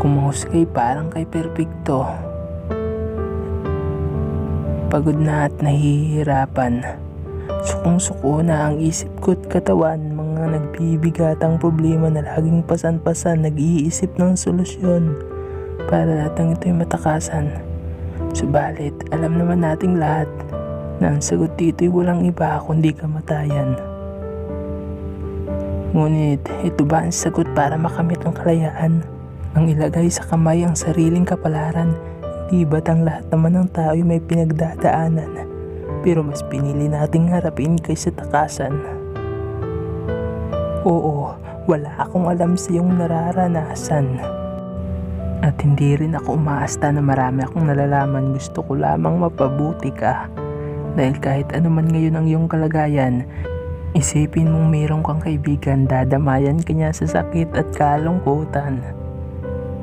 Kung mahusgay parang kay perpekto. Pagod na at nahihirapan. Sukong-suko na ang isip ko't katawan. Mga nagbibigatang problema na laging pasan-pasan. Nag-iisip ng solusyon para lahat ng ito'y matakasan. Subalit, alam naman nating lahat na ang sagot dito'y walang iba kundi kamatayan. Ngunit, ito ba ang sagot para makamit ang kalayaan? Ang ilagay sa kamay ang sariling kapalaran. Di ba't ang lahat naman ng tao'y may pinagdadaanan? Pero mas pinili nating harapin kaysa takasan. Oo, wala akong alam sa iyong nararanasan. At hindi rin ako umaasta na marami akong nalalaman. Gusto ko lamang mapabuti ka. Dahil kahit ano man ngayon ang iyong kalagayan, isipin mong mayroon kang kaibigan, dadamayan ka niya sa sakit at kalungkutan.